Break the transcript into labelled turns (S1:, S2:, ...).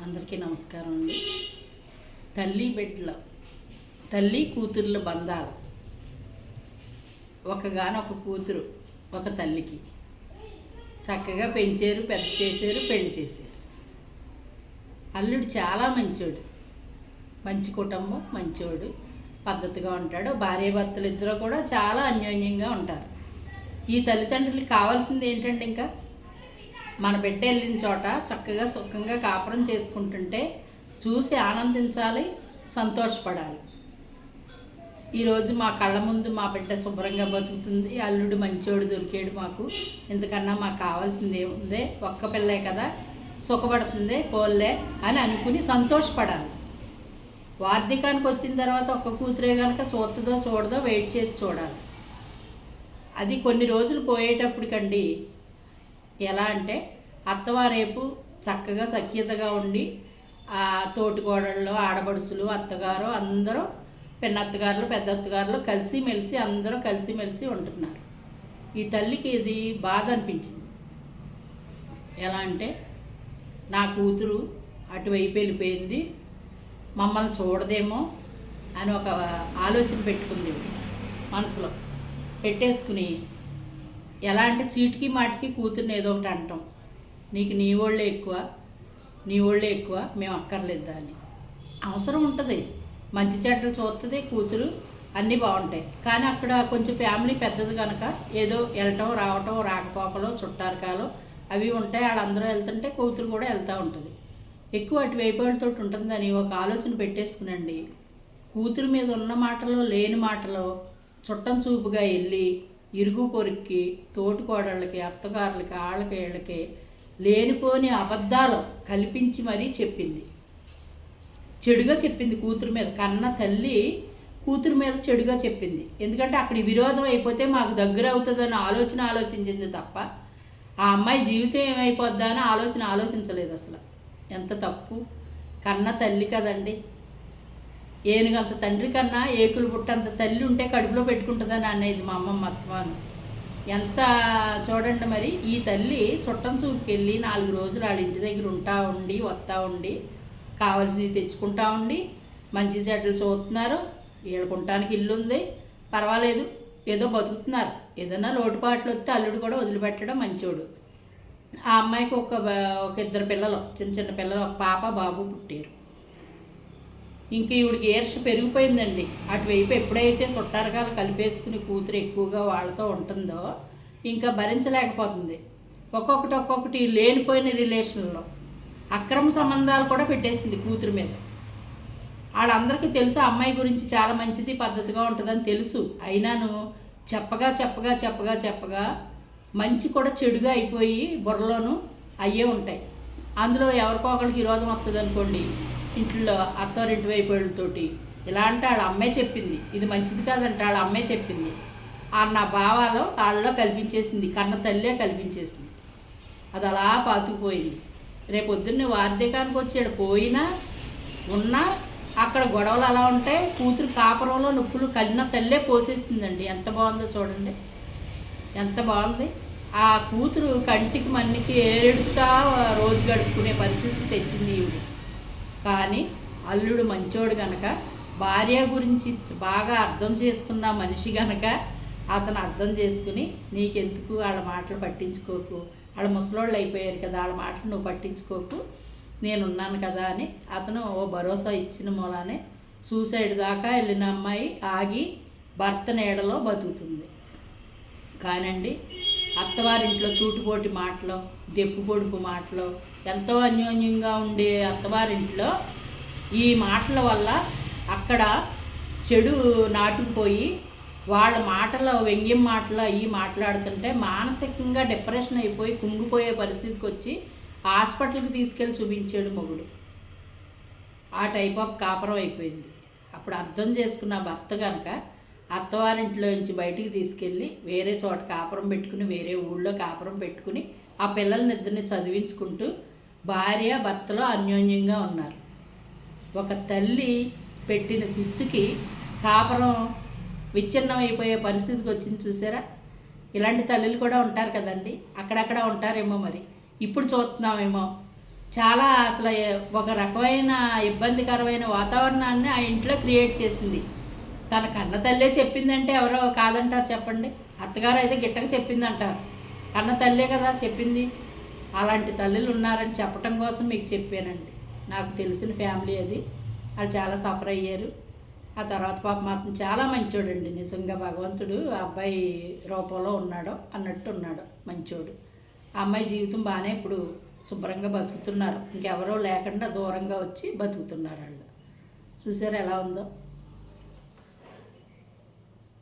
S1: అందరికీ నమస్కారం అండి. తల్లి బిడ్డల తల్లి కూతుర్ల బంధాలు. ఒకగానొక కూతురు ఒక తల్లికి చక్కగా పెంచారు, పెద్ద చేశారు, పెళ్లి చేశారు. అల్లుడు చాలా మంచోడు, మంచి కుటుంబం, మంచోడు, పద్ధతిగా ఉంటాడు. భార్యాభర్తలు ఇద్దరు కూడా చాలా అన్యోన్యంగా ఉంటారు. ఈ తల్లిదండ్రులకి కావాల్సింది ఏంటంటే ఇంకా మన బిడ్డ వెళ్ళిన చోట చక్కగా సుఖంగా కాపురం చేసుకుంటుంటే చూసి ఆనందించాలి, సంతోషపడాలి. ఈరోజు మా కళ్ళ ముందు మా బిడ్డ శుభ్రంగా బతుకుతుంది, అల్లుడు మంచోడు దొరికాడు, మాకు ఇంతకన్నా మాకు కావాల్సింది ఏముందే, ఒక్క పిల్లే కదా, సుఖపడుతుంది పోల్లే అని అనుకుని సంతోషపడాలి. వార్ధికానికి వచ్చిన తర్వాత ఒక్క కూతురే కనుక చూస్తుందో చూడదో వెయిట్ చేసి చూడాలి. అది కొన్ని రోజులు పోయేటప్పటికండి ఎలా అంటే అత్తవారేపు చక్కగా సఖ్యతగా ఉండి ఆ తోటికోడళ్ళు, ఆడబడుచులు, అత్తగారు అందరూ పెన్నత్తగారులు, పెద్ద అత్తగారులు కలిసిమెలిసి అందరూ కలిసిమెలిసి ఉంటున్నారు. ఈ తల్లికి ఇది బాధ అనిపించింది. ఎలా అంటే నా కూతురు అటువైపు వెళ్ళిపోయింది, మమ్మల్ని చూడదేమో అని ఒక ఆలోచన పెట్టుకుంది మనసులో. పెట్టేసుకుని ఎలా అంటే చీటికి మాటికి కూతుర్ని ఏదో ఒకటి అంటాం, నీకు నీ వాళ్ళే ఎక్కువ, మేము అక్కర్లేదా అని. అవసరం ఉంటుంది, మంచి చెడ్డలు చూస్తుంది కూతురు, అన్నీ బాగుంటాయి. కానీ అక్కడ కొంచెం ఫ్యామిలీ పెద్దది కనుక ఏదో వెళ్ళటం రావటం, రాకపోకలు, చుట్టారకాలు అవి ఉంటాయి. వాళ్ళందరూ వెళ్తుంటే కూతురు కూడా వెళ్తూ ఉంటుంది. ఎక్కువ అటువైపు వాళ్ళతో ఉంటుందని ఒక ఆలోచన పెట్టేసుకునండి. కూతురు మీద ఉన్న మాటలు లేని మాటలు చుట్టం చూపుగా వెళ్ళి ఇరుగు పొరుక్కి, తోటికోడళ్ళకి, అత్తగారులకి, వాళ్ళకి వీళ్ళకి లేనిపోని అబద్ధాలు కల్పించి మరీ చెప్పింది. చెడుగా చెప్పింది కూతురు మీద. కన్న తల్లి కూతురు మీద చెడుగా చెప్పింది. ఎందుకంటే అక్కడ విరోధం అయిపోతే మాకు దగ్గర అవుతుందని ఆలోచించింది తప్ప ఆ అమ్మాయి జీవితం ఏమైపోద్దా అని ఆలోచించలేదు అసలు. ఎంత తప్పు! కన్న తల్లి కదండి. ఏనుగంత తండ్రి కన్నా ఏకులు పుట్టంత తల్లి ఉంటే కడుపులో పెట్టుకుంటుందని అనేది మా అమ్మమ్మ అత్తమాను. ఎంత చూడండి మరి. ఈ తల్లి చుట్టం చూపుకెళ్ళి 4 రోజులు వాళ్ళ ఇంటి దగ్గర వస్తూ ఉండి కావాల్సినవి తెచ్చుకుంటా ఉండి మంచి చెడ్డలు చూస్తున్నారు. వీళ్ళకుంటానికి ఇల్లు ఉంది, పర్వాలేదు, ఏదో బతుకుతున్నారు. ఏదైనా లోటుపాట్లు వస్తే అల్లుడు కూడా వదిలిపెట్టడం మంచోడు. ఆ అమ్మాయికి ఒక 2 పిల్లలు, చిన్న పిల్లలు, ఒక పాప బాబు పుట్టారు. ఇంక ఈవిడికి ఈర్ష పెరిగిపోయిందండి. అటువైపు ఎప్పుడైతే చుట్టారకాలు కలిపేసుకుని కూతురు ఎక్కువగా వాళ్ళతో ఉంటుందో ఇంకా భరించలేకపోతుంది. ఒక్కొక్కటి లేనిపోయిన రిలేషన్లో అక్రమ సంబంధాలు కూడా పెట్టేసింది కూతురు మీద. వాళ్ళందరికీ తెలుసు అమ్మాయి గురించి చాలా మంచిది, పద్ధతిగా ఉంటుందని తెలుసు. అయినాను చెప్పగా మంచి కూడా చెడుగా అయిపోయి బుర్రలోనూ అయ్యే ఉంటాయి. అందులో ఎవరికో ఒకరికి విరోధం వస్తుంది అనుకోండి, ఇంట్లో అత్తవారింటి వైపు వాళ్ళతోటి ఇలా అంటే వాళ్ళ అమ్మే చెప్పింది, ఇది మంచిది కాదంటే వాళ్ళ అమ్మే చెప్పింది. నా భావాలు వాళ్ళలో కల్పించేసింది, కన్న తల్లే కల్పించేసింది. అది అలా పాతుకుపోయింది. రేపొద్దున్నే వార్ధికానికి వచ్చాడు, పోయినా ఉన్నా అక్కడ గొడవలు అలా ఉంటాయి. కూతురు కాపురంలో నొప్పులు కన్న తల్లే పోసేస్తుందండి. ఎంత బాగుందో చూడండి, ఎంత బాగుంది. ఆ కూతురు కంటికి మన్నికి ఏడుతా రోజు గడుపుకునే పరిస్థితి తెచ్చింది ఈవిడ. కానీ అల్లుడు మంచోడు గనక, భార్య గురించి బాగా అర్థం చేసుకున్న మనిషి గనక అతను అర్థం చేసుకుని నీకెందుకు వాళ్ళ మాటలు పట్టించుకోకు, వాళ్ళ ముసలోళ్ళు అయిపోయారు కదా, వాళ్ళ మాటలు నువ్వు పట్టించుకోకు, నేనున్నాను కదా అని అతను ఓ భరోసా ఇచ్చిన మూలానే సూసైడ్ దాకా వెళ్ళిన అమ్మాయి ఆగి భర్త నీడలో బతుకుతుంది. కానండి అత్తవారింట్లో చూటుపోటి మాటలు, దెప్పు పొడుపు మాటలు, ఎంతో అన్యోన్యంగా ఉండే అత్తవారింట్లో ఈ మాటల వల్ల అక్కడ చెడు నాటుకుపోయి వాళ్ళ మాటలు, వ్యంగ్యం మాటలు అవి మాట్లాడుతుంటే మానసికంగా డిప్రెషన్ అయిపోయి కుంగిపోయే పరిస్థితికి వచ్చి హాస్పిటల్కి తీసుకెళ్ళి చూపించాడు మొగుడు. ఆ టైప్ ఆఫ్ కాపురం అయిపోయింది. అప్పుడు అర్థం చేసుకున్న భర్త కనుక అత్తవారింట్లో నుంచి బయటికి తీసుకెళ్ళి వేరే చోట కాపురం పెట్టుకుని, వేరే ఊళ్ళో కాపురం పెట్టుకుని ఆ పిల్లల్ని ఇద్దరిని చదివించుకుంటూ భార్య భర్తలో అన్యోన్యంగా ఉన్నారు. ఒక తల్లి పెట్టిన సిచ్చుకి కాపురం విచ్ఛిన్నం అయిపోయే పరిస్థితికి వచ్చింది చూసారా. ఇలాంటి తల్లులు కూడా ఉంటారు కదండి, అక్కడక్కడ ఉంటారేమో. మరి ఇప్పుడు చూస్తున్నామేమో చాలా అసలు ఒక రకమైన ఇబ్బందికరమైన వాతావరణాన్ని ఆ ఇంట్లో క్రియేట్ చేసింది. తన కన్న తల్లే చెప్పిందంటే ఎవరో కాదంటారు చెప్పండి? అత్తగారు అయితే గిట్టక చెప్పింది అంటారు. కన్న తల్లే కదా చెప్పింది. అలాంటి తల్లులు ఉన్నారని చెప్పటం కోసం మీకు చెప్పానండి. నాకు తెలిసిన ఫ్యామిలీ అది. వాళ్ళు చాలా సఫర్ అయ్యారు. ఆ తర్వాత పాప మాత్రం చాలా మంచోడండి. నిజంగా భగవంతుడు ఆ అబ్బాయి రూపంలో ఉన్నాడో అన్నట్టు ఉన్నాడు, మంచోడు. ఆ అమ్మాయి జీవితం బాగానే ఇప్పుడు శుభ్రంగా బతుకుతున్నారు. ఇంకెవరో లేకుండా దూరంగా వచ్చి బతుకుతున్నారు వాళ్ళు. చూసారు ఎలా ఉందో.